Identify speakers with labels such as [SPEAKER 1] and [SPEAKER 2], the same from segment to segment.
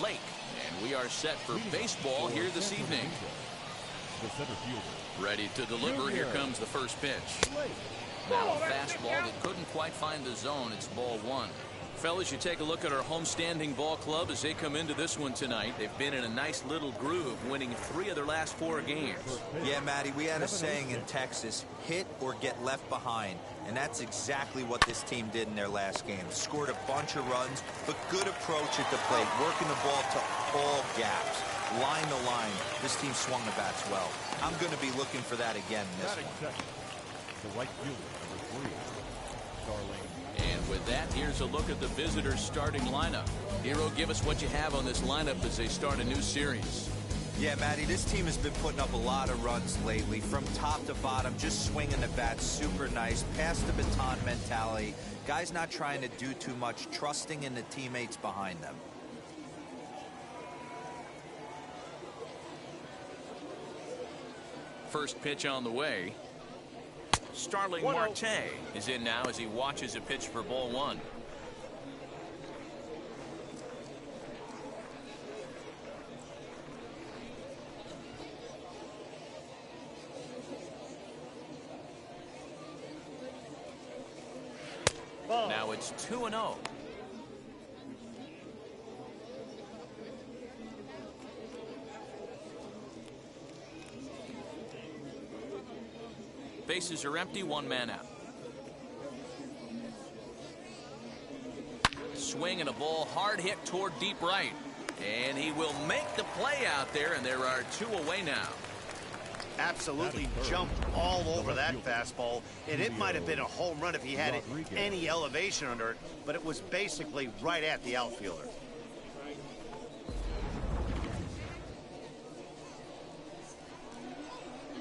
[SPEAKER 1] Lake. And we are set for baseball here this evening. Ready to deliver. Here comes the first pitch. Now a fastball that couldn't quite find the zone. It's ball one. Fellas, you take a look at our homestanding ball club as they come into this one tonight. They've been in a nice little groove, winning 3 of their last 4 games.
[SPEAKER 2] Yeah, Matty, we had a saying in Texas, hit or get left behind. And that's exactly what this team did in their last game. Scored a bunch of runs, but good approach at the plate, working the ball to all gaps. Line to line, this team swung the bats well. I'm going to be looking for that again in this one.
[SPEAKER 3] The right fielder, number 3, Starling.
[SPEAKER 1] And with that, here's a look at the visitors' starting lineup. Hero, give us what you have on this lineup as they start a new series.
[SPEAKER 2] Yeah, Matty, this team has been putting up a lot of runs lately. From top to bottom, just swinging the bat super nice. Pass the baton mentality. Guys not trying to do too much, trusting in the teammates behind them.
[SPEAKER 1] First pitch on the way. Starling Marte is in now as he watches a pitch for ball one. Now it's 2-0. Bases are empty, 1 man out. Swing and a ball hard hit toward deep right. And he will make the play out there, and there are 2 away now.
[SPEAKER 4] Absolutely jumped all over that fastball, and it might have been a home run if he had any elevation under it, but it was basically right at the outfielder.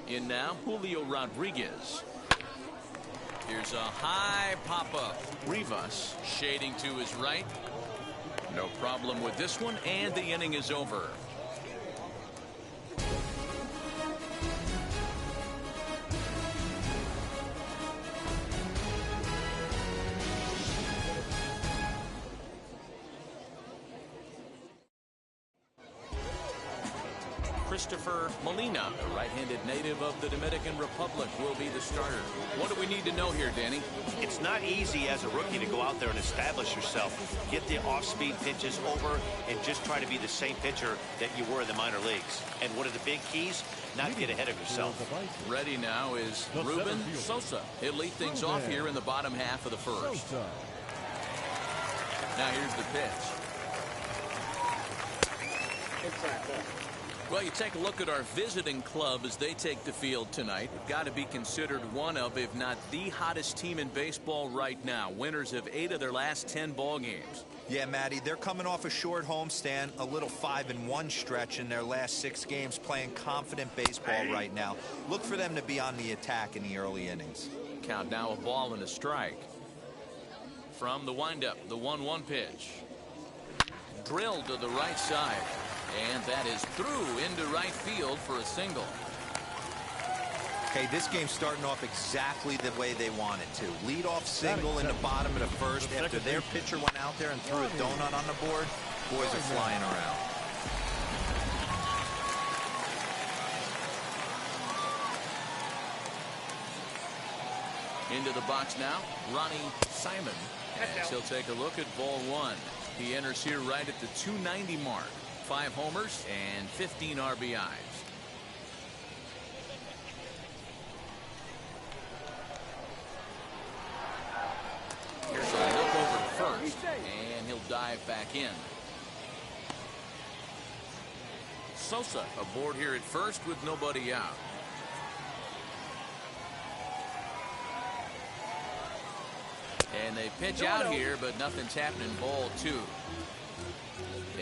[SPEAKER 1] In now, Julio Rodriguez. Here's a high pop-up. Rivas shading to his right. No problem with this one, and the inning is over. Christopher Molina, a right-handed native of the Dominican Republic, will be the starter. What do we need to know here, Danny?
[SPEAKER 4] It's not easy as a rookie to go out there and establish yourself. Get the off-speed pitches over and just try to be the same pitcher that you were in the minor leagues. And one of the big keys, not get ahead of yourself.
[SPEAKER 1] Ready now is Ruben Sosa. He'll lead things off here in the bottom half of the first. Now here's the pitch. Well, you take a look at our visiting club as they take the field tonight. They've got to be considered one of, if not the hottest team in baseball right now. Winners of 8 of their last 10 ball games.
[SPEAKER 2] Yeah, Matty, they're coming off a short homestand, a little 5-1 stretch in their last 6 games, playing confident baseball right now. Look for them to be on the attack in the early innings.
[SPEAKER 1] Count now, a ball and a strike. From the windup, the 1-1 pitch. Drilled to the right side. And that is through into right field for a single.
[SPEAKER 2] Okay, this game's starting off exactly the way they want it to. Lead-off single in the bottom of the first after their pitcher went out there and threw a donut on the board. Boys are flying around.
[SPEAKER 1] Into the box now, Ronnie Simon. As he'll take a look at ball one. He enters here right at the 290 mark. 5 homers and 15 RBIs. Here's a look over to first, and he'll dive back in. Sosa aboard here at first with nobody out. And they pitch out here, but nothing's happening. Ball 2.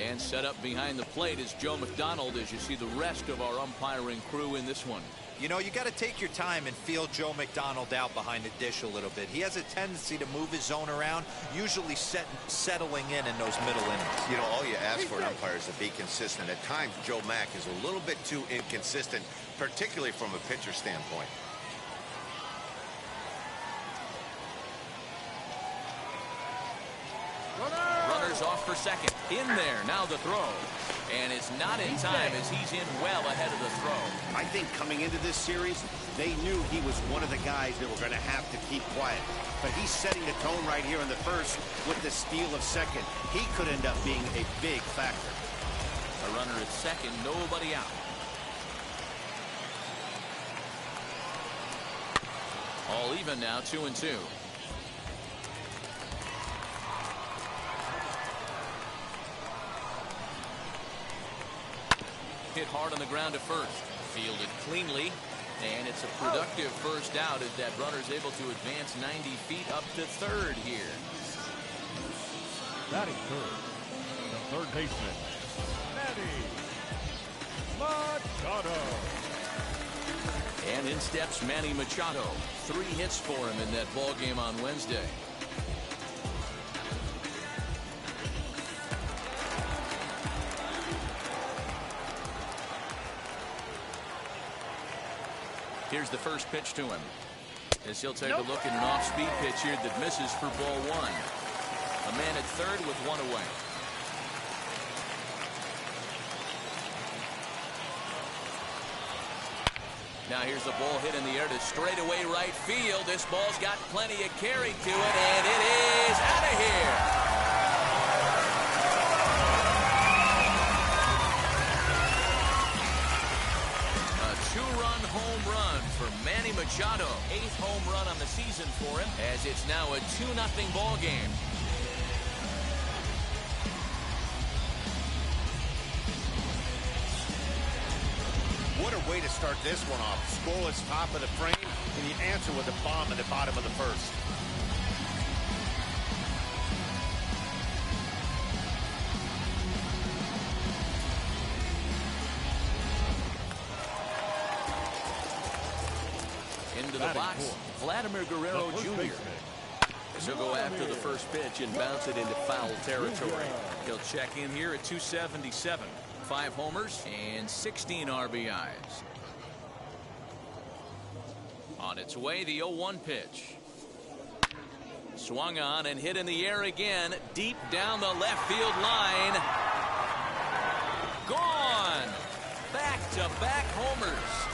[SPEAKER 1] And set up behind the plate is Joe McDonald as you see the rest of our umpiring crew in this one.
[SPEAKER 2] You know, you got to take your time and feel Joe McDonald out behind the dish a little bit. He has a tendency to move his zone around, usually settling in those middle innings.
[SPEAKER 5] You know, all you ask for an umpire is to be consistent. At times, Joe Mack is a little bit too inconsistent, particularly from a pitcher standpoint.
[SPEAKER 1] Runners is off for second. In there, now the throw. And it's not in time as he's in well ahead of the throw.
[SPEAKER 4] I think coming into this series, they knew he was one of the guys that were going to have to keep quiet. But he's setting the tone right here in the first with the steal of second. He could end up being a big factor.
[SPEAKER 1] A runner at second, nobody out. All even now, 2-2. Hit hard on the ground to first. Fielded cleanly. And it's a productive first out as that runner's able to advance 90 feet up to third here.
[SPEAKER 3] Batting third, the third baseman, Manny Machado.
[SPEAKER 1] And in steps Manny Machado. 3 hits for him in that ball game on Wednesday. Here's the first pitch to him. As he'll take a look at an off-speed pitch here that misses for ball 1. A man at third with 1 away. Now here's the ball hit in the air to straightaway right field. This ball's got plenty of carry to it, and it is out of here. Home run for Manny Machado. 8th home run on the season for him, as it's now a 2-0 ball game.
[SPEAKER 4] What a way to start this one off. Scoreless top of the frame, and you answer with a bomb at the bottom of the first.
[SPEAKER 1] Into the box, Vladimir Guerrero Jr. As he'll go after the first pitch and bounce it into foul territory. He'll check in here at 277. 5 homers and 16 RBIs. On its way, the 0-1 pitch. Swung on and hit in the air again, deep down the left field line. Gone! Back-to-back homers.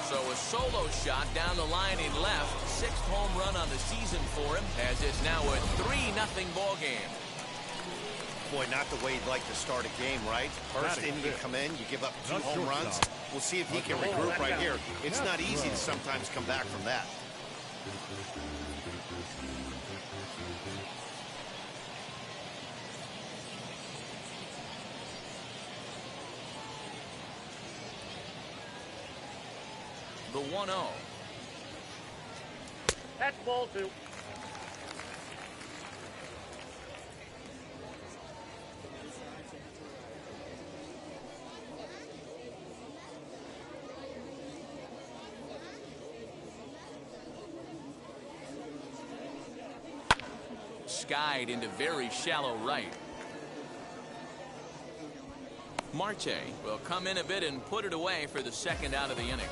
[SPEAKER 1] So a solo shot down the line in left. 6th home run on the season for him, as it's now a 3-0 ball game.
[SPEAKER 4] Boy, not the way you'd like to start a game, right? First inning you come in, you give up 2 home runs. We'll see if he can regroup right here. It's not easy to sometimes come back from that.
[SPEAKER 1] The 1-0.
[SPEAKER 6] That's ball 2.
[SPEAKER 1] Skied into very shallow right. Marte will come in a bit and put it away for the 2nd out of the inning.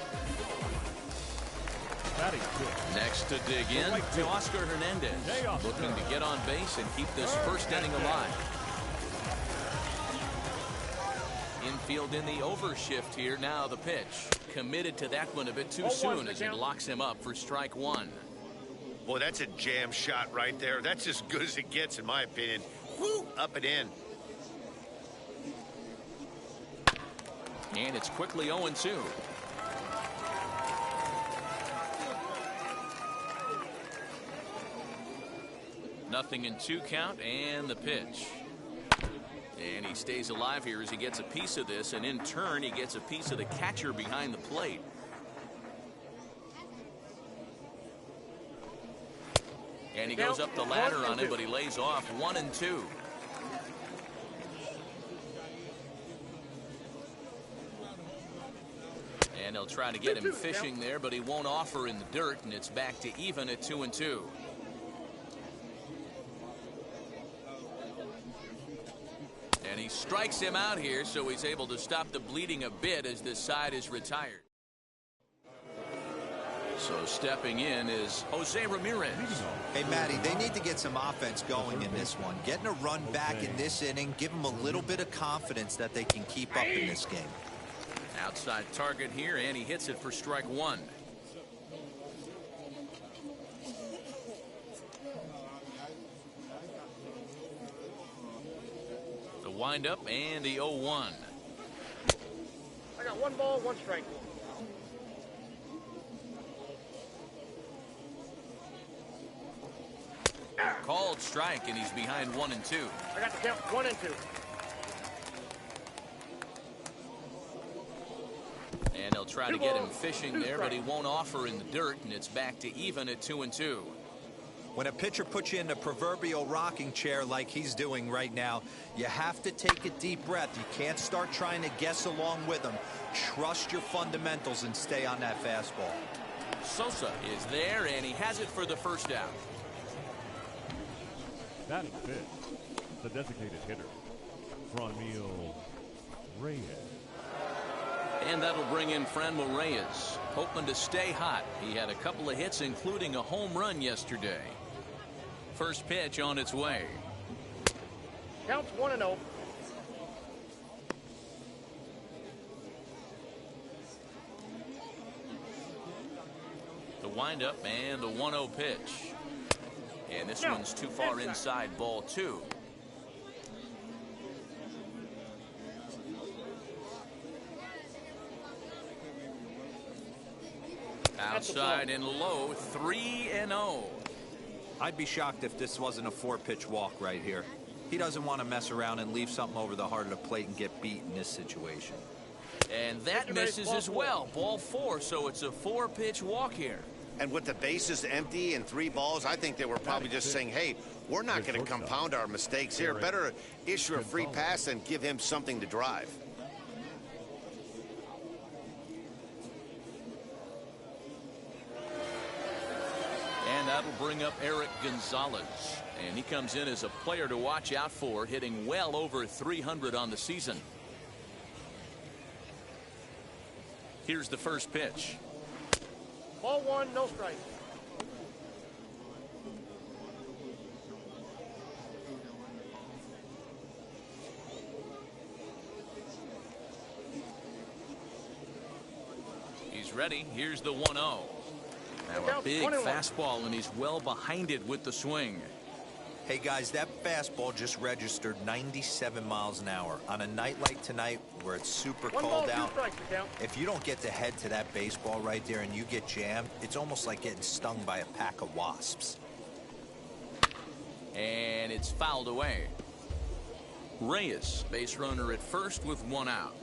[SPEAKER 1] Next to dig in, to Oscar Hernandez, looking to get on base and keep this first inning alive. Infield in the overshift here. Now the pitch. Committed to that one a bit too soon as he locks him up for strike 1.
[SPEAKER 5] Boy, that's a jam shot right there. That's as good as it gets, in my opinion. Woo, up and in.
[SPEAKER 1] And it's quickly 0-2. Nothing in 2 count, and the pitch. And he stays alive here as he gets a piece of this, and in turn he gets a piece of the catcher behind the plate. And he goes up the ladder on it, but he lays off 1-2. And they'll try to get him fishing there, but he won't offer in the dirt, and it's back to even at 2-2. And he strikes him out here, so he's able to stop the bleeding a bit as this side is retired. So stepping in is Jose Ramirez.
[SPEAKER 2] Hey, Matty, they need to get some offense going in this one. Getting a run back in this inning, give them a little bit of confidence that they can keep up in this game.
[SPEAKER 1] Outside target here, and he hits it for strike one. The windup and the 0-1.
[SPEAKER 6] I got 1 ball, 1 strike.
[SPEAKER 1] Called strike, and he's behind 1 and 2.
[SPEAKER 6] I got the count 1 and 2.
[SPEAKER 1] And they'll try to get him fishing there, but he won't offer in the dirt, and it's back to even at 2 and 2.
[SPEAKER 2] When a pitcher puts you in the proverbial rocking chair like he's doing right now, you have to take a deep breath. You can't start trying to guess along with him. Trust your fundamentals and stay on that fastball.
[SPEAKER 1] Sosa is there, and he has it for the first out.
[SPEAKER 3] Batting fifth, the designated hitter, Franmil Reyes.
[SPEAKER 1] And that'll bring in Franmil Reyes, hoping to stay hot. He had a couple of hits, including a home run yesterday. First pitch on its way.
[SPEAKER 6] Counts 1 and 0.
[SPEAKER 1] The windup and the 1-0 pitch. And this one's too far inside, ball 2. Outside and low, 3-0.
[SPEAKER 2] I'd be shocked if this wasn't a 4-pitch walk right here. He doesn't want to mess around and leave something over the heart of the plate and get beat in this situation.
[SPEAKER 1] And that misses as well. Ball 4, so it's a 4-pitch walk here.
[SPEAKER 5] And with the bases empty and 3 balls, I think they were probably just saying, hey, we're not going to compound our mistakes here. Better issue a free pass and give him something to drive.
[SPEAKER 1] And that'll bring up Eric Gonzalez. And he comes in as a player to watch out for, hitting well over 300 on the season. Here's the first pitch.
[SPEAKER 6] Ball 1, no strike.
[SPEAKER 1] He's ready. Here's the 1-0. Now a big fastball, and he's well behind it with the swing.
[SPEAKER 2] Hey, guys, that fastball just registered 97 miles an hour. On a night like tonight where it's super cold out, if you don't get the head to that baseball right there and you get jammed, it's almost like getting stung by a pack of wasps.
[SPEAKER 1] And it's fouled away. Reyes, base runner at first with 1 out.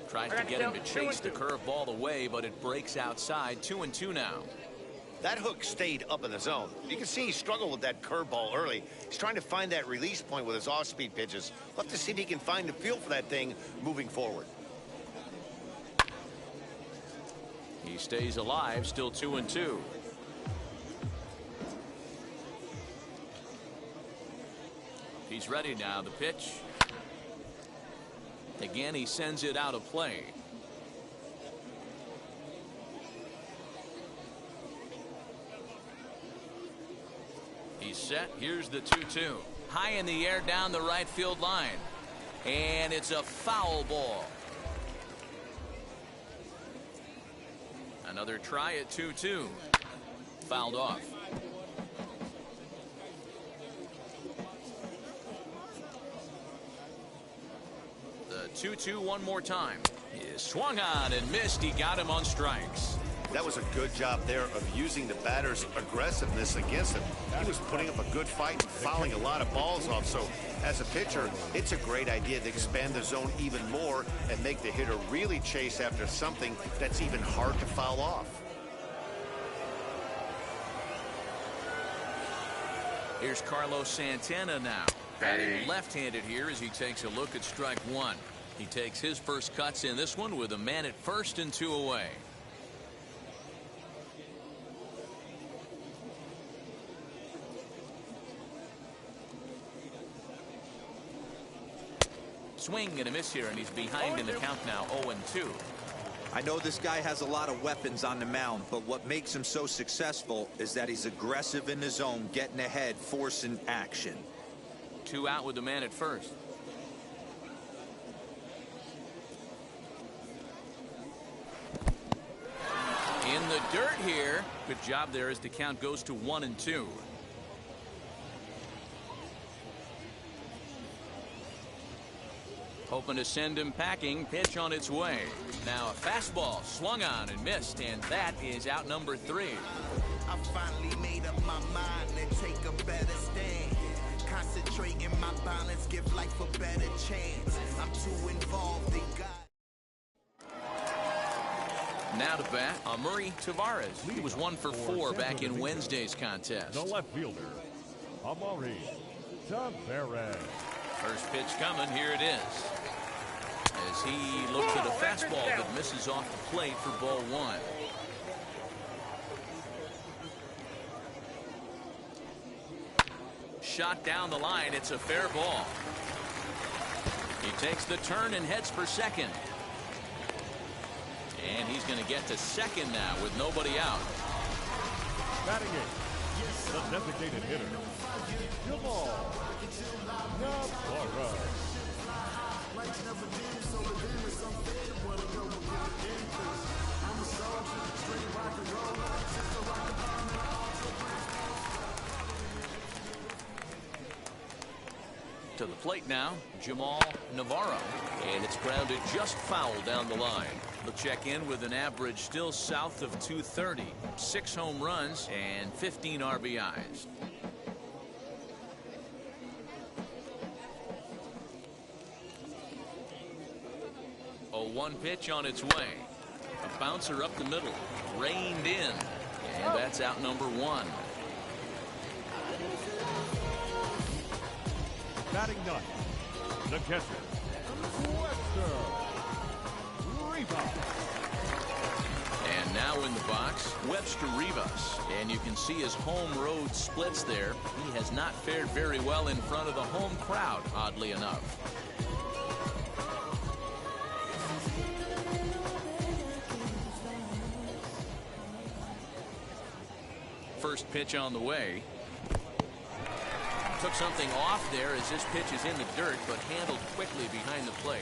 [SPEAKER 1] Tries to get him to chase the curveball away, but it breaks outside. 2 and 2 now.
[SPEAKER 5] That hook stayed up in the zone. You can see he struggled with that curveball early. He's trying to find that release point with his off-speed pitches. We'll have to see if he can find the feel for that thing moving forward.
[SPEAKER 1] He stays alive, still 2 and 2. He's ready now. The pitch. Again, he sends it out of play. He's set. Here's the 2-2. High in the air down the right field line. And it's a foul ball. Another try at 2-2. Fouled off. The 2-2 one more time. He swung on and missed. He got him on strikes.
[SPEAKER 5] That was a good job there of using the batter's aggressiveness against him. He was putting up a good fight and fouling a lot of balls off. So as a pitcher, it's a great idea to expand the zone even more and make the hitter really chase after something that's even hard to foul off.
[SPEAKER 1] Here's Carlos Santana now. Batting left-handed here as he takes a look at strike 1. He takes his first cuts in this one with a man at first and 2 away. Swing and a miss here, and he's behind in the count now, 0-2.
[SPEAKER 2] I know this guy has a lot of weapons on the mound, but what makes him so successful is that he's aggressive in the zone, getting ahead, forcing action.
[SPEAKER 1] 2 out with the man at first. In the dirt here. Good job there as the count goes to 1-2. Hoping to send him packing. Pitch on its way. Now a fastball swung on and missed, and that is out number 3.
[SPEAKER 7] I finally made up my mind and take a better stand. Concentrate in my balance, give life a better chance. I'm too involved in God.
[SPEAKER 1] Now to bat, Murray Tavares. He was 1 for 4 back in Wednesday's contest.
[SPEAKER 3] The left fielder, Amari Tavares.
[SPEAKER 1] First pitch coming. Here it is. As he looks at a fastball that misses off the plate for ball 1. Shot down the line. It's a fair ball. He takes the turn and heads for second. And he's going to get to second now with nobody out.
[SPEAKER 3] Batting it, the designated hitter, Jamal Navarro.
[SPEAKER 1] To the plate now, Jamal Navarro. And it's grounded just foul down the line. He'll check in with an average still south of 230. 6 home runs and 15 RBIs. A 1 pitch on its way. A bouncer up the middle. Reined in. And that's out number 1.
[SPEAKER 3] Batting ninth, the catcher, Webster Rivas.
[SPEAKER 1] And now in the box, Webster Rivas. And you can see his home road splits there. He has not fared very well in front of the home crowd, oddly enough. First pitch on the way. Took something off there as this pitch is in the dirt, but handled quickly behind the plate.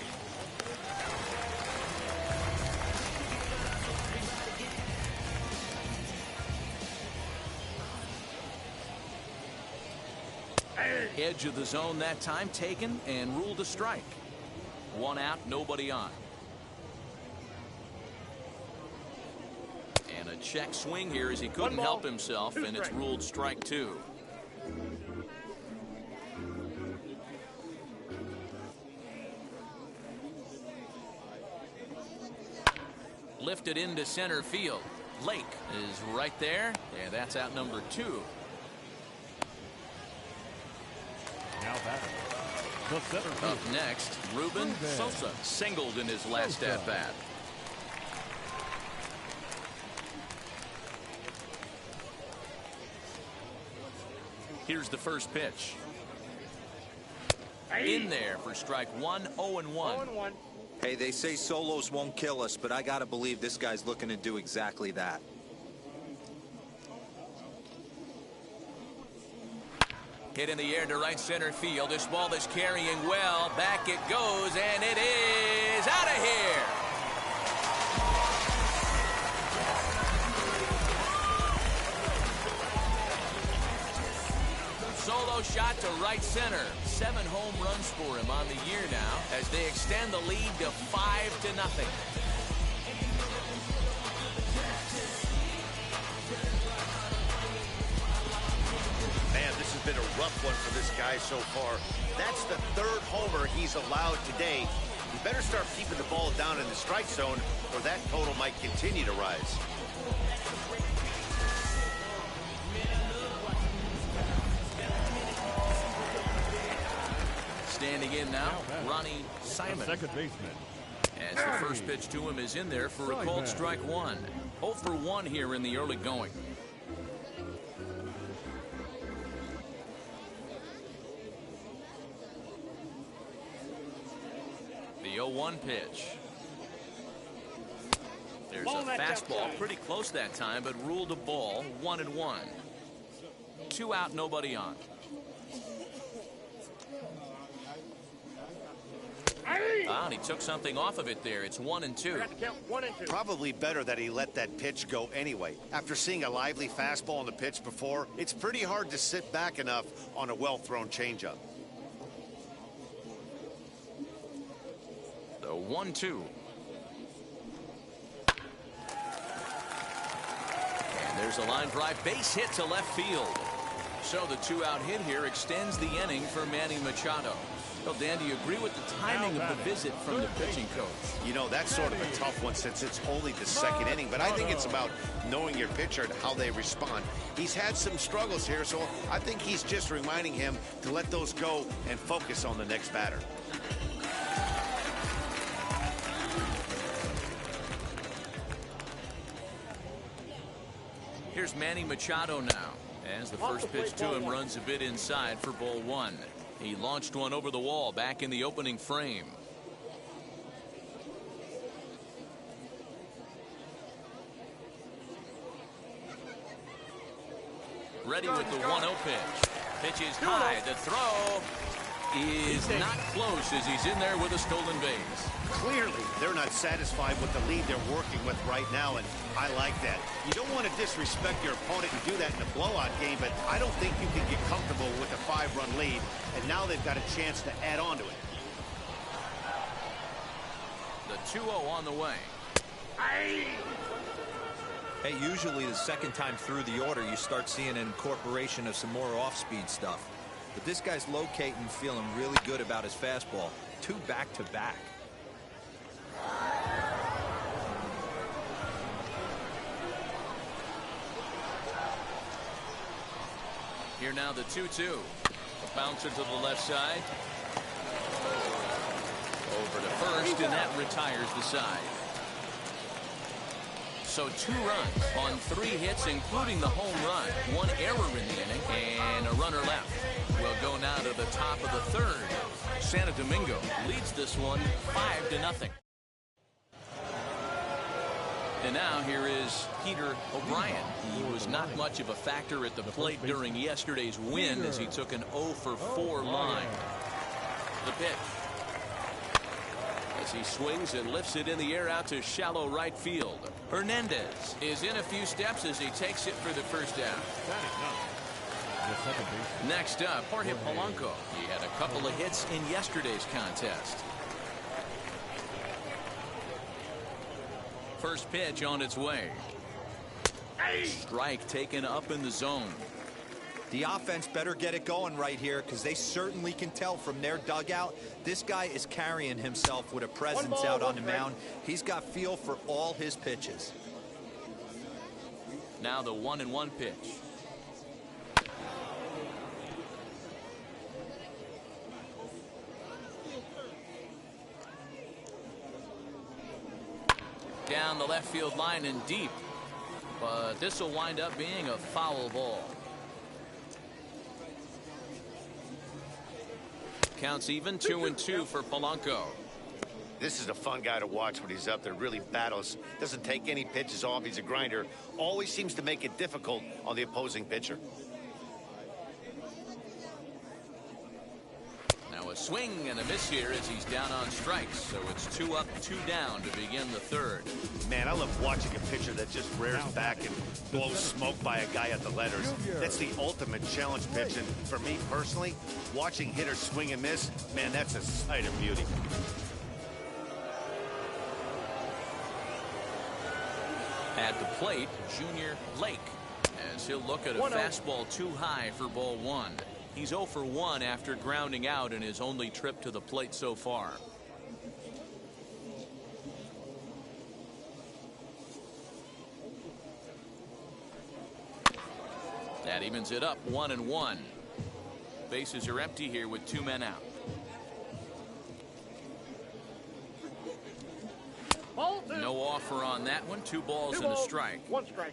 [SPEAKER 1] Edge of the zone that time taken and ruled a strike. 1 out, nobody on. And a check swing here as he couldn't help himself, and it's ruled strike 2. Lifted into center field. Lake is right there, and that's out number 2.
[SPEAKER 3] Now batting, the center field.
[SPEAKER 1] Up next, Ruben Sosa singled in his last at bat. Here's the first pitch. In there for strike 1, 0-1.
[SPEAKER 2] Hey, they say solos won't kill us, but I got to believe this guy's looking to do exactly that.
[SPEAKER 1] Hit in the air to right center field. This ball is carrying well. Back it goes, and it is out of here. Solo shot to right center. 7 home runs for him on the year now as they extend the lead to 5-0.
[SPEAKER 4] Man, this has been a rough one for this guy so far. That's the 3rd homer he's allowed today. He better start keeping the ball down in the strike zone, or that total might continue to rise.
[SPEAKER 1] Standing in now, Ronnie Simon.
[SPEAKER 3] Second baseman.
[SPEAKER 1] As the first pitch to him is in there for a called strike 1. 0 for 1 here in the early going. 0-1 pitch. There's a fastball pretty close that time, but ruled a ball. 1-1. 2 out, nobody on. And he took something off of it there. It's 1-2.
[SPEAKER 5] Probably better that he let that pitch go anyway. After seeing a lively fastball on the pitch before, it's pretty hard to sit back enough on a well-thrown changeup.
[SPEAKER 1] The 1-2. And there's a line drive base hit to left field. So the 2-out hit here extends the inning for Manny Machado. Well, Dan, do you agree with the timing of the visit from the pitching coach?
[SPEAKER 5] You know, that's sort of a tough one since it's only the second inning, but I think it's about knowing your pitcher and how they respond. He's had some struggles here, so I think he's just reminding him to let those go and focus on the next batter.
[SPEAKER 1] Here's Manny Machado now, as the first pitch to him runs a bit inside for ball 1. He launched one over the wall back in the opening frame. Ready with the 1-0 pitch. Pitch is high. The throw is not close as he's in there with a stolen base.
[SPEAKER 5] Clearly, they're not satisfied with the lead they're working with right now, and I like that. You don't want to disrespect your opponent and do that in a blowout game, but I don't think you can get comfortable with a 5-run lead, and now they've got a chance to add on to it.
[SPEAKER 1] The 2-0 on the way.
[SPEAKER 2] Hey, usually the second time through the order, you start seeing an incorporation of some more off-speed stuff. But this guy's locating, feeling really good about his fastball. 2 back-to-back.
[SPEAKER 1] Here now the 2-2. A bouncer to the left side. Over to first, and that retires the side. So 2 runs on 3 hits, including the home run. 1 error in the inning, and a runner left. We'll go now to the top of the 3rd. Santo Domingo leads this one 5-0. And now here is Peter O'Brien. He was not much of a factor at the plate during yesterday's win as he took an 0-for-4 line. The pitch. As he swings and lifts it in the air out to shallow right field. Hernandez is in a few steps as he takes it for the first down. Next up, Jorge Polanco. He had a couple of hits in yesterday's contest. First pitch on its way. Strike taken up in the zone.
[SPEAKER 2] The offense better get it going right here because they certainly can tell from their dugout this guy is carrying himself with a presence out on the mound. He's got feel for all his pitches.
[SPEAKER 1] Now the 1-1 pitch. Down the left field line and deep. But this will wind up being a foul ball. Counts even, 2-2 for Polanco.
[SPEAKER 5] This is a fun guy to watch when he's up there. Really battles. Doesn't take any pitches off. He's a grinder. Always seems to make it difficult on the opposing pitcher.
[SPEAKER 1] Now a swing and a miss here as he's down on strikes. So it's 2 up, 2 down to begin the 3rd.
[SPEAKER 5] Man, I love watching a pitcher that just rears back and blows smoke by a guy at the letters. That's the ultimate challenge pitch. And for me personally, watching hitters swing and miss, man, that's a sight of beauty.
[SPEAKER 1] At the plate, Junior Lake, as he'll look at a fastball too high for ball 1. He's 0-for-1 after grounding out in his only trip to the plate so far. That evens it up 1-1. Bases are empty here with 2 men out. No offer on that one. 2 balls and a strike.
[SPEAKER 6] 1 strike.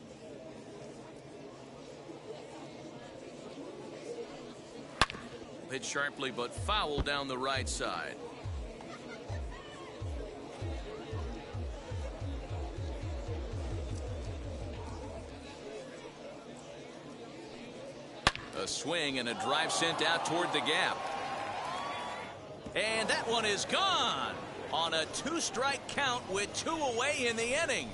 [SPEAKER 1] Hit sharply but foul down the right side. A swing and a drive sent out toward the gap. And that one is gone on a 2-strike count with 2 away in the inning.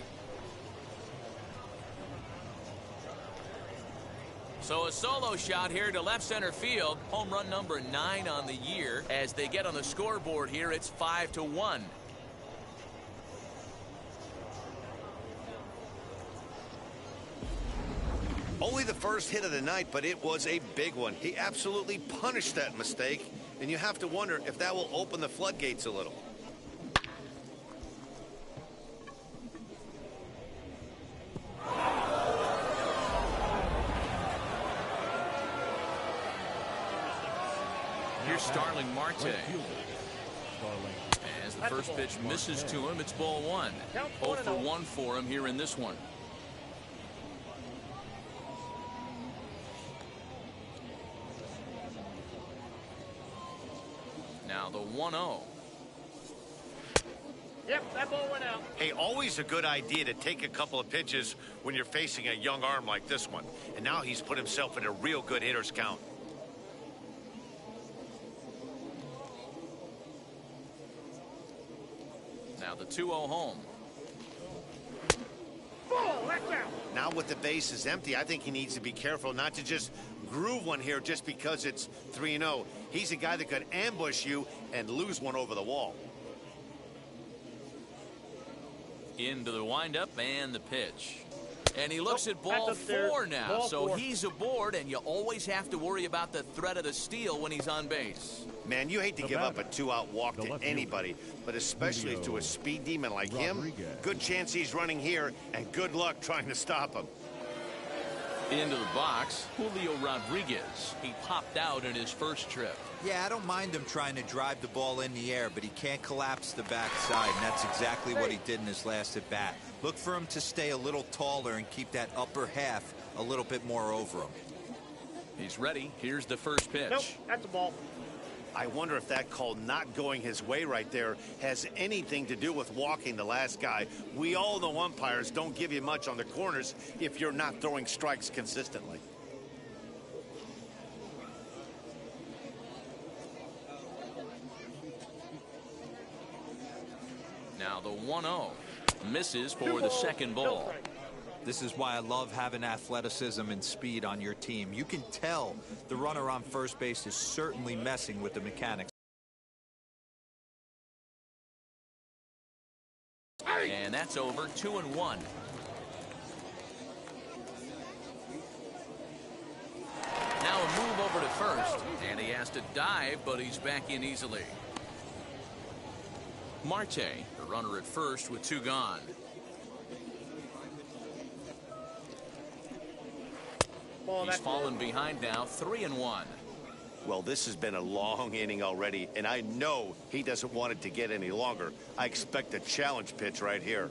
[SPEAKER 1] So a solo shot here to left center field. Home run number 9 on the year. As they get on the scoreboard here, it's 5-1.
[SPEAKER 5] Only the first hit of the night, but it was a big one. He absolutely punished that mistake, and you have to wonder if that will open the floodgates a little.
[SPEAKER 1] Here's Starling Marte. As the first pitch misses to him, it's ball 1. 0 for 1 for him here in this one. Now the 1-0.
[SPEAKER 6] Yep, that ball went out.
[SPEAKER 5] Hey, always a good idea to take a couple of pitches when you're facing a young arm like this one. And now he's put himself in a real good hitter's count.
[SPEAKER 1] Now the 2-0 home.
[SPEAKER 6] Ball, that's out.
[SPEAKER 5] Now with the bases empty, I think he needs to be careful not to just groove one here just because it's 3-0. He's a guy that could ambush you and lose one over the wall.
[SPEAKER 1] Into the windup and the pitch. And he looks at ball
[SPEAKER 6] that's up there.
[SPEAKER 1] 4 now.
[SPEAKER 6] Ball
[SPEAKER 1] so
[SPEAKER 6] 4.
[SPEAKER 1] he's aboard, and you always have to worry about the threat of the steal when he's on base.
[SPEAKER 5] Man, you hate to give up a 2-out walk
[SPEAKER 3] the
[SPEAKER 5] to
[SPEAKER 3] left
[SPEAKER 5] anybody, but especially
[SPEAKER 3] Julio
[SPEAKER 5] to a speed demon like him.
[SPEAKER 3] Rodriguez.
[SPEAKER 5] Good chance he's running here, and good luck trying to stop him.
[SPEAKER 1] Into the box, Julio Rodriguez. He popped out in his first trip.
[SPEAKER 2] Yeah, I don't mind him trying to drive the ball in the air, but he can't collapse the backside, and that's exactly what he did in his last at bat. Look for him to stay a little taller and keep that upper half a little bit more over him.
[SPEAKER 1] He's ready. Here's the first pitch.
[SPEAKER 6] Nope, that's a ball.
[SPEAKER 5] I wonder if that call not going his way right there has anything to do with walking the last guy. We all know umpires don't give you much on the corners if you're not throwing strikes consistently.
[SPEAKER 1] Now the 1-0. Misses for the second ball.
[SPEAKER 2] This is why I love having athleticism and speed on your team. You can tell the runner on first base is certainly messing with the mechanics.
[SPEAKER 1] And that's over. 2-1. Now a move over to first. And he has to dive, but he's back in easily. Marte, the runner at first with 2 gone.
[SPEAKER 6] Ball,
[SPEAKER 1] He's fallen behind now, 3-1.
[SPEAKER 5] Well, this has been a long inning already, and I know he doesn't want it to get any longer. I expect a challenge pitch right here.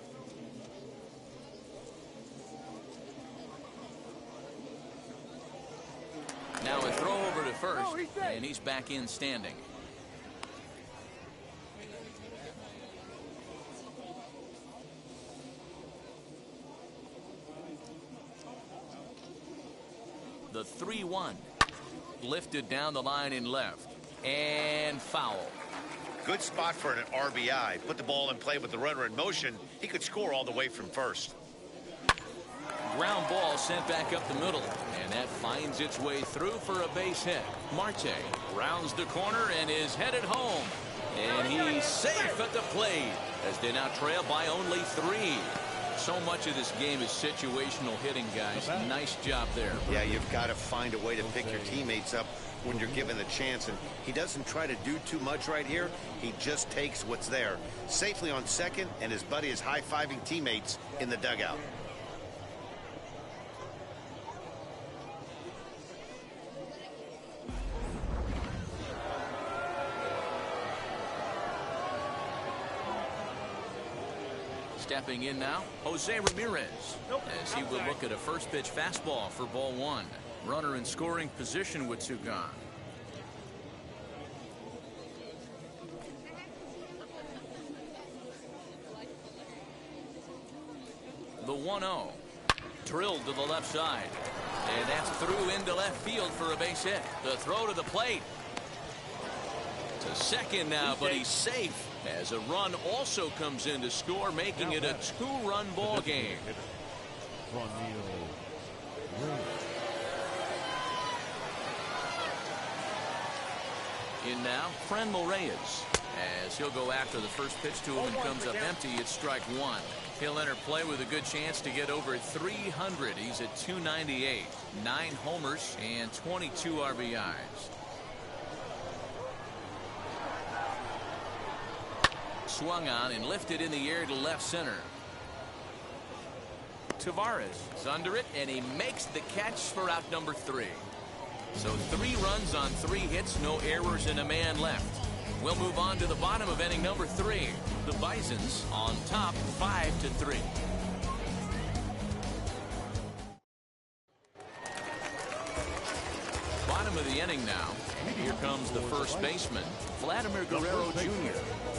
[SPEAKER 1] Now a throw over to first, and he's back in standing. The 3-1. Lifted down the line in left. And foul.
[SPEAKER 5] Good spot for an RBI. Put the ball in play with the runner in motion. He could score all the way from first.
[SPEAKER 1] Ground ball sent back up the middle. And that finds its way through for a base hit. Marte rounds the corner and is headed home. And he's safe at the plate as they now trail by only 3. So much of this game is situational hitting, guys. Nice job there.
[SPEAKER 5] Yeah, you've got to find a way to pick your teammates up when you're given the chance. And he doesn't try to do too much right here. He just takes what's there. Safely on second, and his buddy is high-fiving teammates in the dugout.
[SPEAKER 1] Stepping in now, Jose Ramirez, as he will look at a first pitch fastball for ball 1. Runner in scoring position with 2 gone. The 1-0. Drilled to the left side. And that's through into left field for a base hit. The throw to the plate. To second now, but he's safe as a run also comes in to score, making it a 2-run ball game. In now, Franmil Reyes, as he'll go after the first pitch to him and comes up empty. It's strike one. He'll enter play with a good chance to get over 300. He's at 298, 9 homers and 22 RBIs. Swung on and lifted in the air to left center. Tavares is under it, and he makes the catch for out number 3. So 3 runs on 3 hits, no errors, and a man left. We'll move on to the bottom of inning number 3. The Bisons on top 5-3. Bottom of the inning now. Here comes the first baseman, Vladimir Guerrero Jr.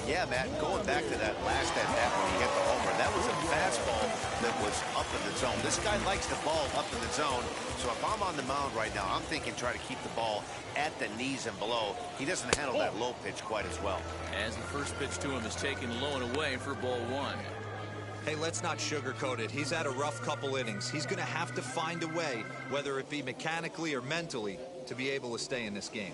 [SPEAKER 4] Yeah, Matt, going back to that last at bat when he hit the homer, that was a fastball that was up in the zone. This guy likes the ball up in the zone, so if I'm on the mound right now, I'm thinking try to keep the ball at the knees and below. He doesn't handle that low pitch quite as well.
[SPEAKER 1] As the first pitch to him is taken low and away for ball 1.
[SPEAKER 2] Hey, let's not sugarcoat it. He's had a rough couple innings. He's going to have to find a way, whether it be mechanically or mentally, to be able to stay in this game.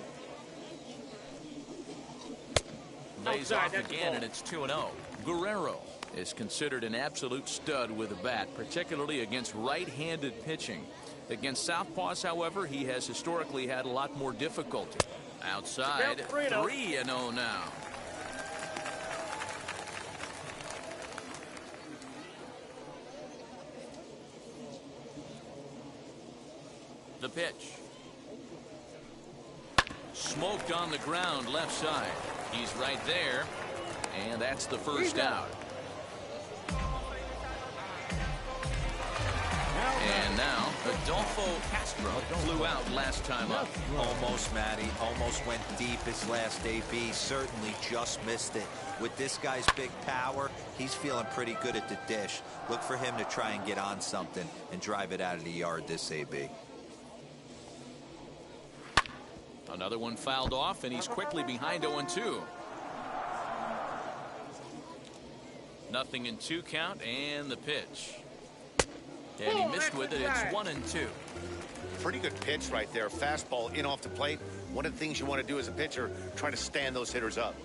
[SPEAKER 1] Lays off again, and it's 2-0. Guerrero is considered an absolute stud with a bat, particularly against right-handed pitching. Against southpaws, however, he has historically had a lot more difficulty. Outside, 3-0 now. The pitch. Smoked on the ground left side. He's right there, and that's the first out. And now, Adolfo Castro flew out last time up.
[SPEAKER 2] Almost, Matty. Almost went deep his last AB. Certainly just missed it. With this guy's big power, he's feeling pretty good at the dish. Look for him to try and get on something and drive it out of the yard this AB.
[SPEAKER 1] Another one fouled off, and he's quickly behind 0-2. Nothing in 2 count, and the pitch. And he missed with it. It's 1-2.
[SPEAKER 4] Pretty good pitch right there. Fastball in off the plate. One of the things you want to do as a pitcher, try to stand those hitters up.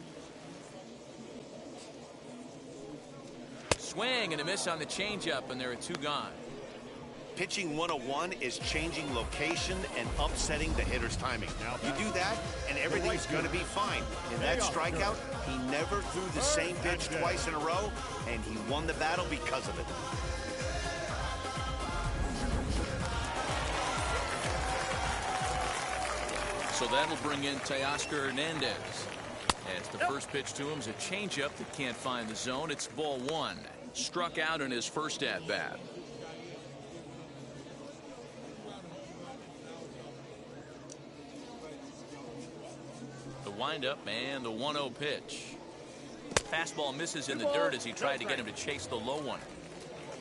[SPEAKER 1] Swing and a miss on the changeup, and there are 2 gone.
[SPEAKER 4] Pitching 101 is changing location and upsetting the hitter's timing. You do that, and everything's going to be fine. In that strikeout, he never threw the same pitch twice in a row, and he won the battle because of it.
[SPEAKER 1] So that'll bring in Teoscar Hernandez. As the first pitch to him is a changeup that can't find the zone. It's ball 1. Struck out in his first at-bat. Windup and the 1-0 pitch. Fastball misses in the dirt as he tried to get him to chase the low one.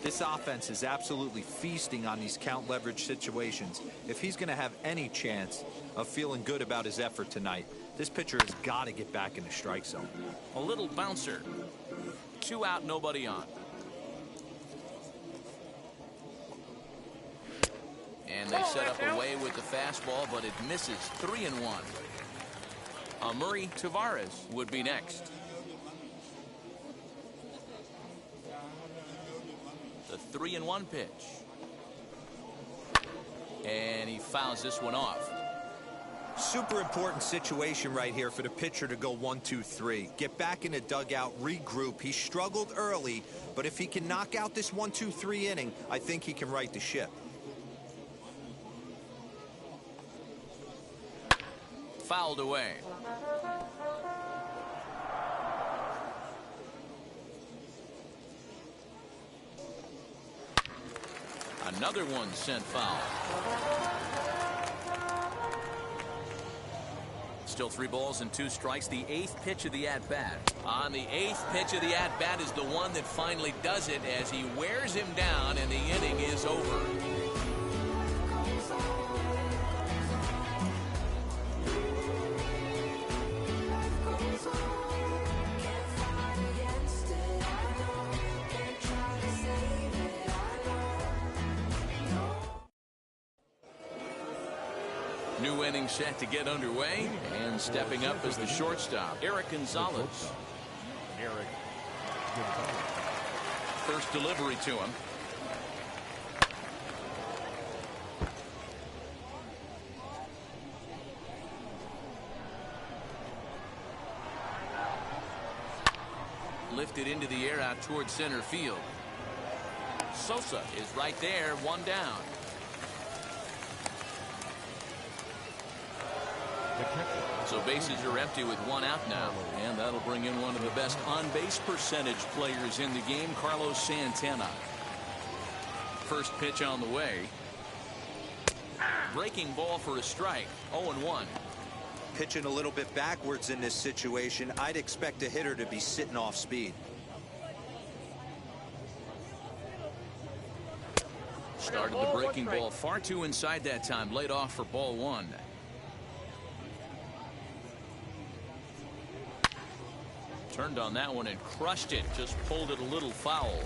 [SPEAKER 2] This offense is absolutely feasting on these count leverage situations. If he's going to have any chance of feeling good about his effort tonight, this pitcher has got to get back in the strike zone.
[SPEAKER 1] A little bouncer. 2 out, nobody on. And they set up away with the fastball, but it misses. 3-1. Murray Tavares would be next. The 3-1 pitch. And he fouls this one off.
[SPEAKER 2] Super important situation right here for the pitcher to go 1-2-3. Get back in the dugout, regroup. He struggled early, but if he can knock out this 1-2-3 inning, I think he can right the ship.
[SPEAKER 1] Fouled away. Another one sent foul. Still 3 balls and 2 strikes. The 8th pitch of the at-bat. On the 8th pitch of the at-bat is the one that finally does it as he wears him down and the inning is over. New inning set to get underway, and stepping up as the shortstop, Eric Gonzalez.
[SPEAKER 3] Eric Gonzalez.
[SPEAKER 1] First delivery to him. Lifted into the air out towards center field. Sosa is right there, one down. So bases are empty with one out now, and that'll bring in one of the best on-base percentage players in the game, Carlos Santana. First pitch on the way. Breaking ball for a strike. 0-1.
[SPEAKER 2] Pitching a little bit backwards in this situation. I'd expect a hitter to be sitting off speed.
[SPEAKER 1] Started the breaking ball far too inside that time. Laid off for ball one. Turned on that one and crushed it. Just pulled it a little foul.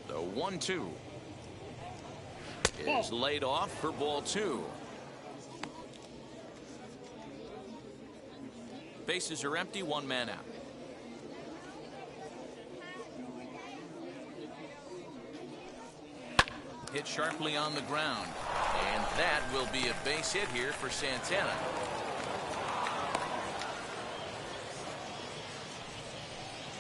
[SPEAKER 1] The 1-2 is laid off for ball two. Bases are empty, one man out. Hit sharply on the ground, and that will be a base hit here for Santana.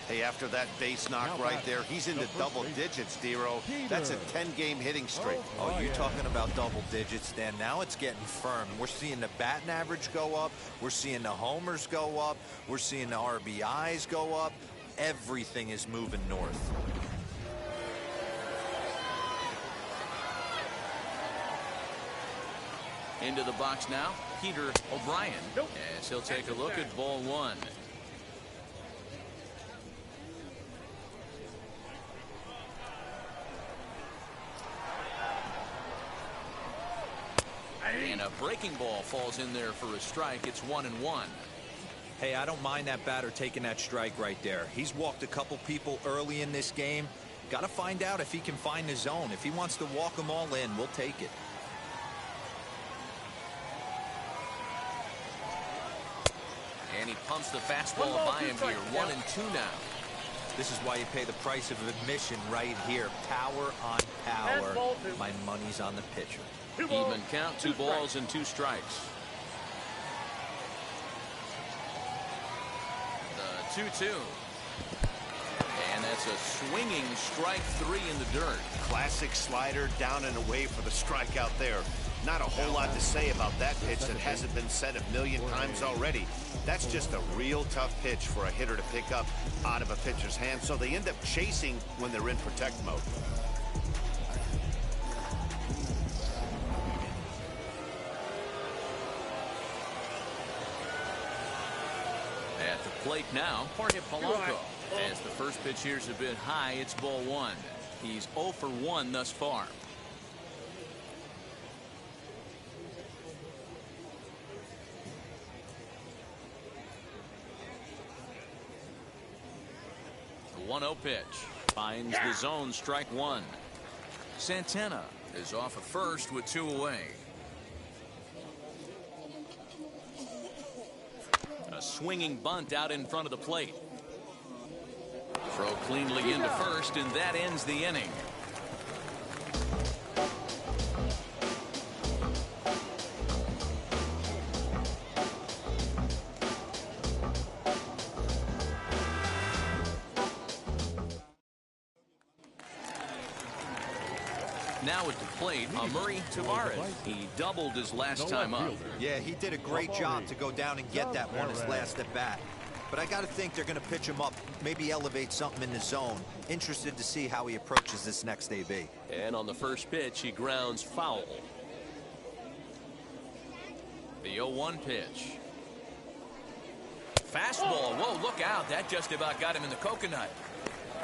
[SPEAKER 5] Hey, after that base knock right there, he's into double digits, Dero. That's a 10-game hitting streak.
[SPEAKER 2] Oh, you're talking about double digits, Dan. Now it's getting firm. We're seeing the batting average go up. We're seeing the homers go up. We're seeing the RBIs go up. Everything is moving north.
[SPEAKER 1] Into the box now, Peter O'Brien, as he'll take a look at ball one. And a breaking ball falls in there for a strike. It's 1-1.
[SPEAKER 2] Hey, I don't mind that batter taking that strike right there. He's walked a couple people early in this game. Got to find out if he can find the zone. If he wants to walk them all in, we'll take it.
[SPEAKER 1] And he pumps the fastball by him here. 1-2 now.
[SPEAKER 2] This is why you pay the price of admission right here. Power on power. My money's on the pitcher.
[SPEAKER 1] Even count, 2 balls and 2 strikes. The 2-2. And that's a swinging strike 3 in the dirt.
[SPEAKER 5] Classic slider down and away for the strikeout there. Not a whole lot to say about that pitch that hasn't been said a million times already. That's just a real tough pitch for a hitter to pick up out of a pitcher's hand, so they end up chasing when they're in protect mode.
[SPEAKER 1] At the plate now, Jorge Polanco. As the first pitch here's a bit high, it's ball one. He's 0 for 1 thus far. The 1-0 pitch finds the zone, strike one. Santana is off at first with 2 away. A swinging bunt out in front of the plate. Throw cleanly into first, and that ends the inning. Now at the plate, Murray Tavares. He doubled his last time up.
[SPEAKER 2] Yeah, he did a great job to go down and get that one his last at bat. But I got to think they're going to pitch him up, maybe elevate something in the zone. Interested to see how he approaches this next AB.
[SPEAKER 1] And on the first pitch, he grounds foul. The 0-1 pitch. Fastball. Whoa, look out. That just about got him in the coconut.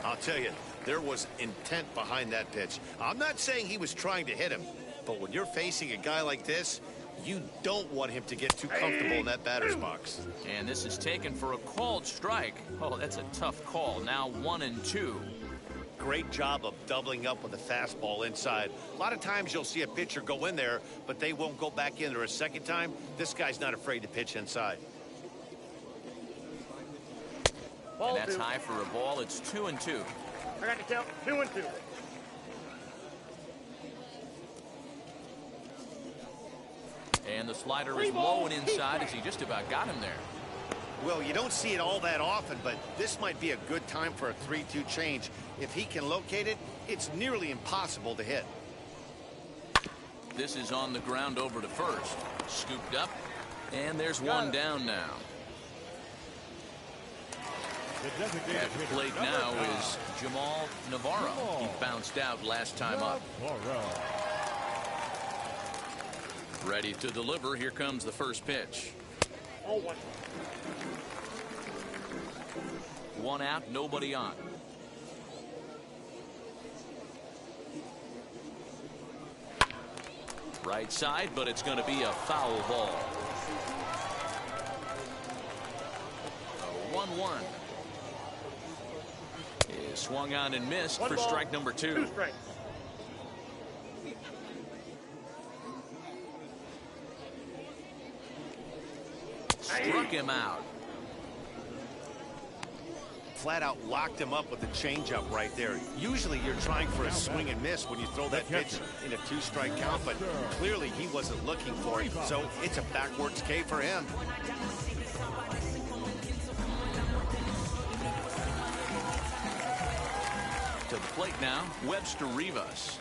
[SPEAKER 5] I'll tell you, there was intent behind that pitch. I'm not saying he was trying to hit him, but when you're facing a guy like this, you don't want him to get too comfortable in that batter's box.
[SPEAKER 1] And this is taken for a called strike. Oh, that's a tough call. Now 1-2.
[SPEAKER 4] great job of doubling up with a fastball inside. A lot of times you'll see a pitcher go in there, but they won't go back in there a second time. This guy's not afraid to pitch inside.
[SPEAKER 1] And that's high for a ball. It's 2-2.
[SPEAKER 6] I got to count 2-2.
[SPEAKER 1] And the slider is low and inside as he just about got him there.
[SPEAKER 4] Well, you don't see it all that often, but this might be a good time for a 3-2 change. If he can locate it, it's nearly impossible to hit.
[SPEAKER 1] This is on the ground over to first. Scooped up. And there's one down now. At the plate now is Jamal Navarro. He bounced out last time up. Ready to deliver. Here comes the first pitch.
[SPEAKER 6] 0-1.
[SPEAKER 1] One out, nobody on. Right side, but it's going to be a foul ball. 1-1. Is swung on and missed for strike number 2.
[SPEAKER 6] 2 strikes.
[SPEAKER 1] Struck him out.
[SPEAKER 4] Flat out locked him up with the changeup right there. Usually you're trying for a swing and miss when you throw that pitch in a 2-strike count, but clearly he wasn't looking for it, so it's a backwards K for him.
[SPEAKER 1] To the plate now, Webster Rivas.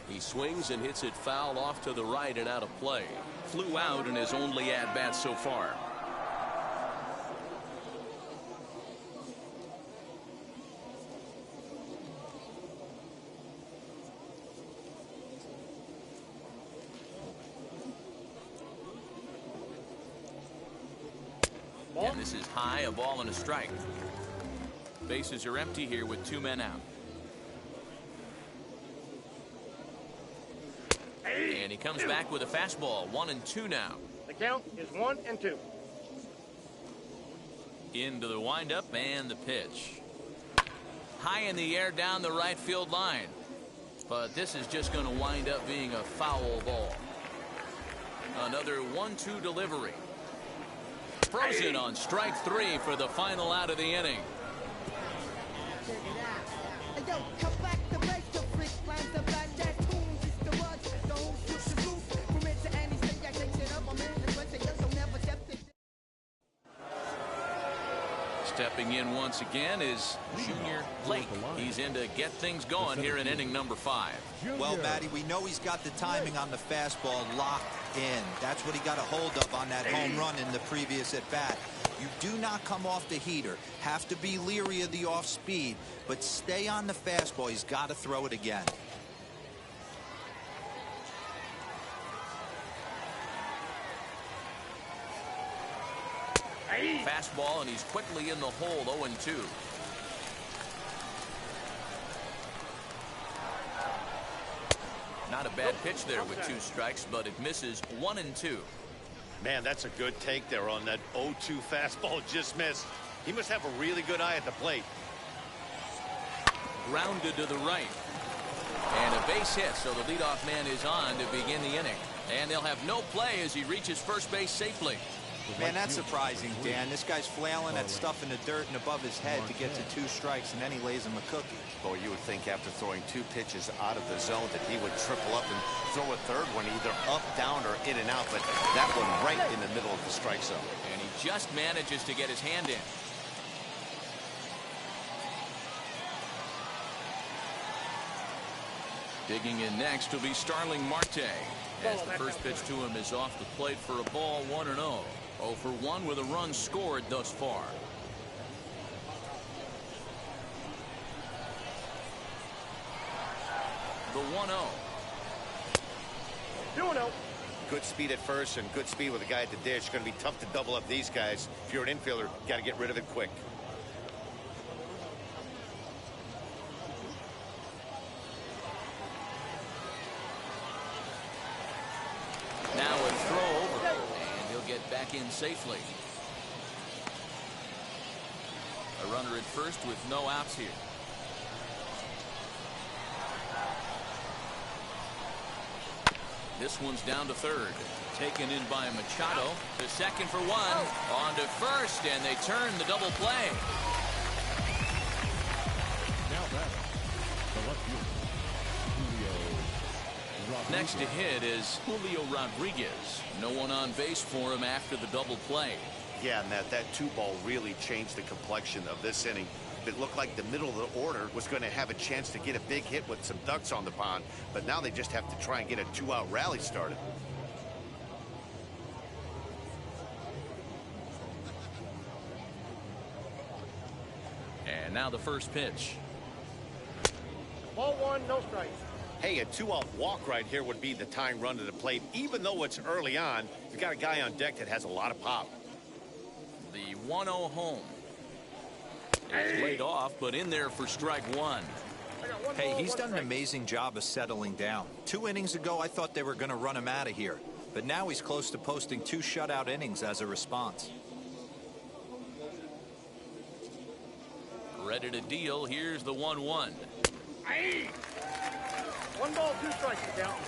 [SPEAKER 1] He swings and hits it foul off to the right and out of play. Flew out in his only at-bat so far. And this is high, a ball and a strike. Bases are empty here with 2 men out. And he comes back with a fastball. 1-2 now.
[SPEAKER 6] The count is 1-2.
[SPEAKER 1] Into the windup and the pitch. High in the air down the right field line. But this is just going to wind up being a foul ball. Another 1-2 delivery. Frozen on strike 3 for the final out of the inning. Stepping in once again is Junior Lake. He's in to get things going here in inning number 5.
[SPEAKER 2] Well, Matty, we know he's got the timing on the fastball locked in. That's what he got a hold of on that home run in the previous at bat. You do not come off the heater. Have to be leery of the off speed, but stay on the fastball. He's got to throw it again.
[SPEAKER 1] Fastball, and he's quickly in the hole. 0-2. Not a bad pitch there with 2 strikes, but it misses. 1-2.
[SPEAKER 4] Man, that's a good take there on that 0-2 fastball. Just missed. He must have a really good eye at the plate.
[SPEAKER 1] Grounded to the right. And a base hit, so the leadoff man is on to begin the inning. And they'll have no play as he reaches first base safely.
[SPEAKER 2] Man, that's surprising, Dan. This guy's flailing that stuff in the dirt and above his head to get to 2 strikes, and then he lays him a cookie.
[SPEAKER 5] Boy, you would think after throwing 2 pitches out of the zone that he would triple up and throw a third one either up, down, or in and out, but that one right in the middle of the strike zone.
[SPEAKER 1] And he just manages to get his hand in. Digging in next will be Starling Marte, as the first pitch to him is off the plate for a ball. 1-0. 0 for 1 with a run scored thus far. The 1-0.
[SPEAKER 6] 2-0.
[SPEAKER 4] Good speed at first and good speed with a guy at the dish. Going to be tough to double up these guys. If you're an infielder, got to get rid of it quick.
[SPEAKER 1] Now a throw over, and he'll get back in safely. A runner at first with no outs here. This one's down to third. Taken in by Machado. To second for one. On to first, and they turn the double play.
[SPEAKER 3] Now batting, the left fielder, Julio Rodriguez.
[SPEAKER 1] Next to hit is Julio Rodriguez. No one on base for him after the double play.
[SPEAKER 5] Yeah, and that 2-ball really changed the complexion of this inning. It looked like the middle of the order was going to have a chance to get a big hit with some ducks on the pond, but now they just have to try and get a 2-out rally started.
[SPEAKER 1] And now the first pitch.
[SPEAKER 6] Ball one, no strikes.
[SPEAKER 5] Hey, a 2-out walk right here would be the tying run to the plate. Even though it's early on, you've got a guy on deck that has a lot of pop.
[SPEAKER 1] The 1-0 home. It's laid off, but in there for strike one.
[SPEAKER 2] Hey, he's done an amazing job of settling down. 2 innings ago, I thought they were going to run him out of here. But now he's close to posting 2 shutout innings as a response.
[SPEAKER 1] Ready to deal. Here's the 1-1.
[SPEAKER 6] 1 ball, 2 strikes to count.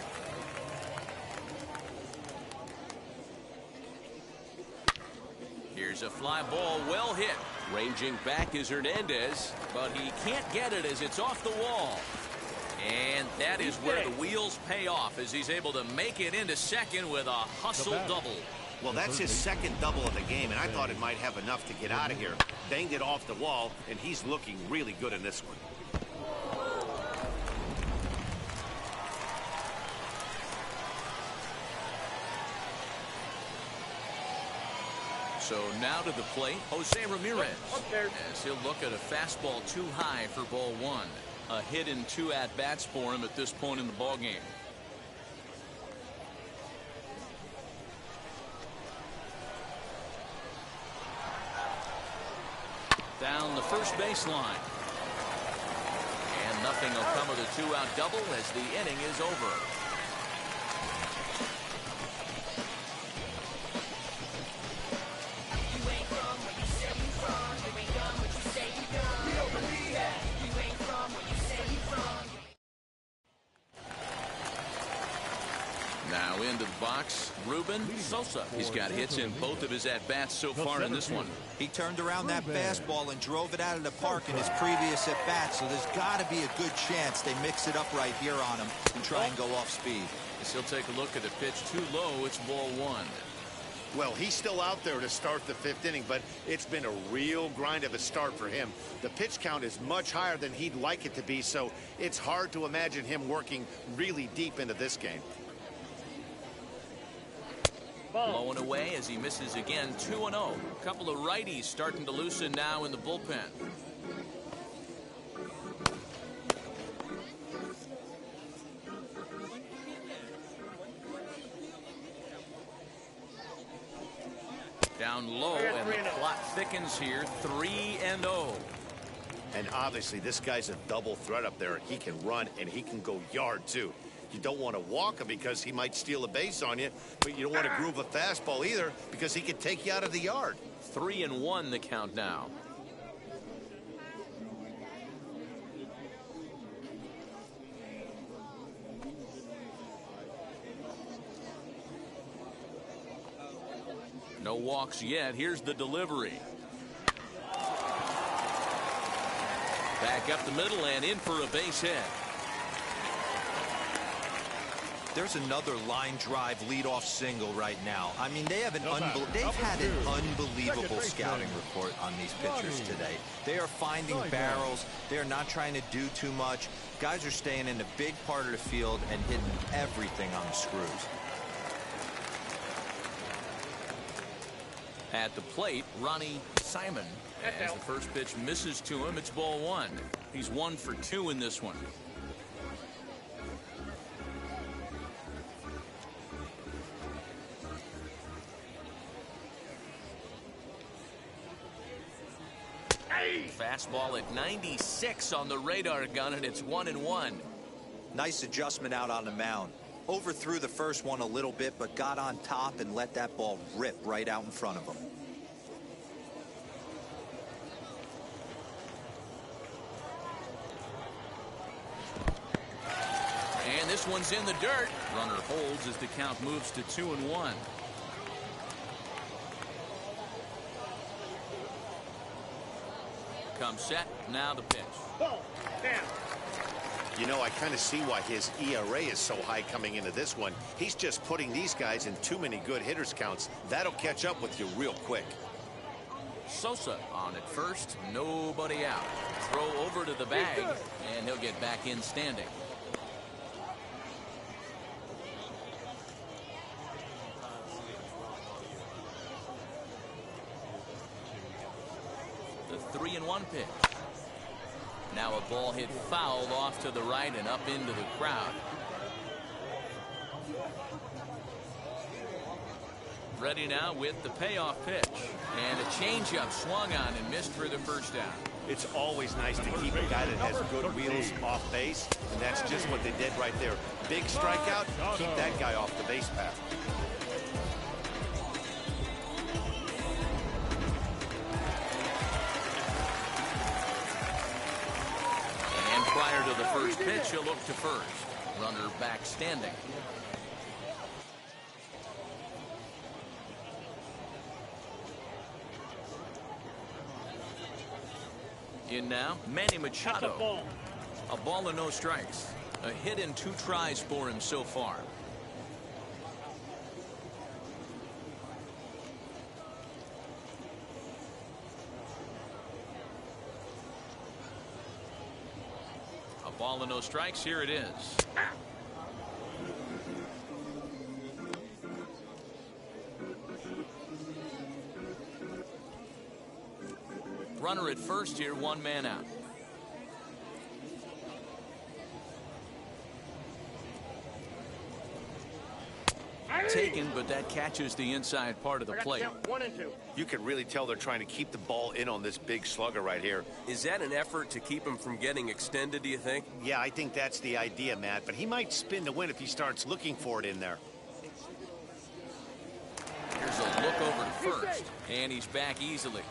[SPEAKER 1] Here's a fly ball, well hit. Ranging back is Hernandez, but he can't get it as it's off the wall. And that is where the wheels pay off as he's able to make it into second with a hustle double.
[SPEAKER 5] Well, that's his second double of the game, and I thought it might have enough to get out of here. Banged it off the wall, and he's looking really good in this one.
[SPEAKER 1] So now to the plate, Jose Ramirez. As he'll look at a fastball too high for ball one. A hit in 2 at-bats for him at this point in the ballgame. Down the first baseline. And nothing will come of the 2-out double as the inning is over. Now into the box, Ruben Sosa. He's got hits in both of his at-bats so far in this one.
[SPEAKER 2] He turned around that fastball and drove it out of the park in his previous at-bat, so there's got to be a good chance they mix it up right here on him and try and go off speed.
[SPEAKER 1] As he'll take a look at a pitch too low, it's ball one.
[SPEAKER 5] Well, he's still out there to start the 5th inning, but it's been a real grind of a start for him. The pitch count is much higher than he'd like it to be, so it's hard to imagine him working really deep into this game.
[SPEAKER 1] Blowing away as he misses again. 2-0. A couple of righties starting to loosen now in the bullpen. Down low, and the plot thickens here. 3-0.
[SPEAKER 5] And obviously this guy's a double threat up there. He can run and he can go yard too. You don't want to walk him because he might steal a base on you, but you don't want to groove a fastball either because he could take you out of the yard.
[SPEAKER 1] 3-1 the count now. No walks yet. Here's the delivery. Back up the middle and in for a base hit.
[SPEAKER 2] There's another line drive leadoff single right now. I mean, they've had an unbelievable scouting report on these pitchers today. They are finding barrels. They are not trying to do too much. Guys are staying in the big part of the field and hitting everything on the screws.
[SPEAKER 1] At the plate, Ronnie Simon. As the first pitch misses to him, it's ball one. He's 1 for 2 in this one. Fastball at 96 on the radar gun, and it's 1-1.
[SPEAKER 2] Nice adjustment out on the mound. Overthrew the first one a little bit, but got on top and let that ball rip right out in front of him.
[SPEAKER 1] And this one's in the dirt. Runner holds as the count moves to 2-1. Comes set. Now the pitch.
[SPEAKER 6] Ball. Down.
[SPEAKER 5] You know, I kind of see why his ERA is so high coming into this one. He's just putting these guys in too many good hitters counts. That'll catch up with you real quick.
[SPEAKER 1] Sosa on at first. Nobody out. Throw over to the bag. And he'll get back in standing. The 3-1 pitch. Now a ball hit foul off to the right and up into the crowd. Ready now with the payoff pitch. And a changeup swung on and missed for the first down.
[SPEAKER 5] It's always nice to keep a guy that has good wheels off base, and that's just what they did right there. Big strikeout, keep that guy off the base path.
[SPEAKER 1] Prior to the first pitch, he'll look to first. Runner back standing. In now, Manny Machado. A ball and no strikes. A hit in 2 tries for him so far. Ball and no strikes. Here it is. Runner at first here, 1 man out. Taken, but that catches the inside part of the plate.
[SPEAKER 6] 1 and 2.
[SPEAKER 5] You can really tell they're trying to keep the ball in on this big slugger right here.
[SPEAKER 8] Is that an effort to keep him from getting extended, do you think?
[SPEAKER 5] Yeah, I think that's the idea, Matt, but he might spin to win if he starts looking for it in there.
[SPEAKER 1] Here's a look over to first, and he's back easily.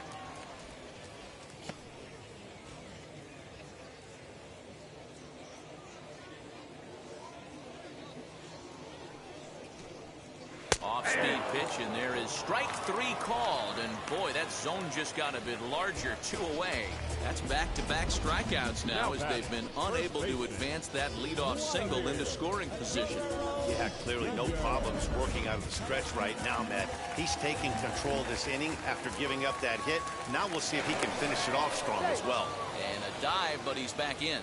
[SPEAKER 1] Off-speed pitch, and there is strike 3 called. And boy, that zone just got a bit larger. 2 away. That's back-to-back strikeouts now as they've been unable to advance that leadoff single into scoring position.
[SPEAKER 5] Yeah, clearly no problems working out of the stretch right now, Matt. He's taking control of this inning after giving up that hit. Now we'll see if he can finish it off strong as well.
[SPEAKER 1] And a dive, but he's back in.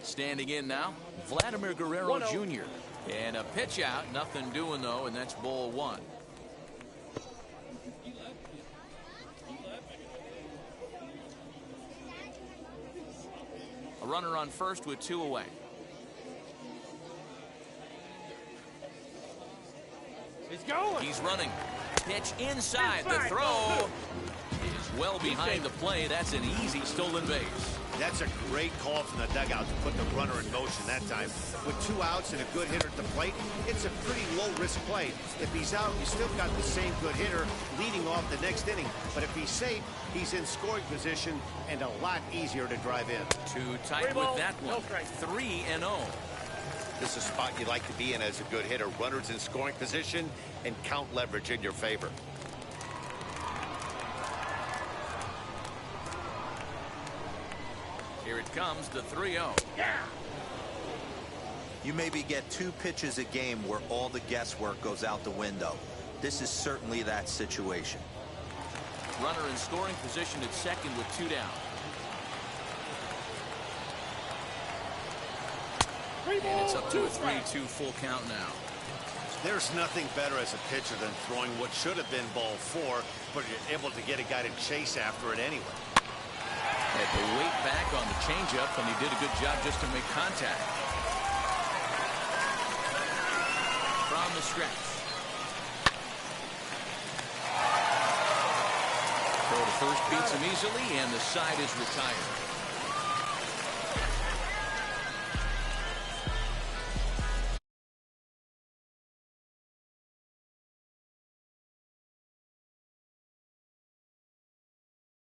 [SPEAKER 1] Standing in now, Vladimir Guerrero Jr. And a pitch out, nothing doing though, and that's ball 1. A runner on first with 2 away.
[SPEAKER 6] He's going.
[SPEAKER 1] He's running. Pitch inside. The throw is well behind the play. That's an easy stolen base.
[SPEAKER 5] That's a great call from the dugout to put the runner in motion that time. With 2 outs and a good hitter at the plate, it's a pretty low-risk play. If he's out, you still got the same good hitter leading off the next inning. But if he's safe, he's in scoring position and a lot easier to drive in.
[SPEAKER 1] Too tight with that one. 3-0.
[SPEAKER 5] This is a spot you like to be in as a good hitter. Runners in scoring position and count leverage in your favor.
[SPEAKER 1] Here it comes, the 3-0.
[SPEAKER 6] Yeah.
[SPEAKER 2] You maybe get 2 pitches a game where all the guesswork goes out the window. This is certainly that situation.
[SPEAKER 1] Runner in scoring position at second with 2 down. And it's up to a 3-2 full count now.
[SPEAKER 5] There's nothing better as a pitcher than throwing what should have been ball 4, but you're able to get a guy to chase after it anyway.
[SPEAKER 1] Had to wait back on the changeup, and he did a good job just to make contact. From the stretch. Throw to first beats him easily, and the side is retired.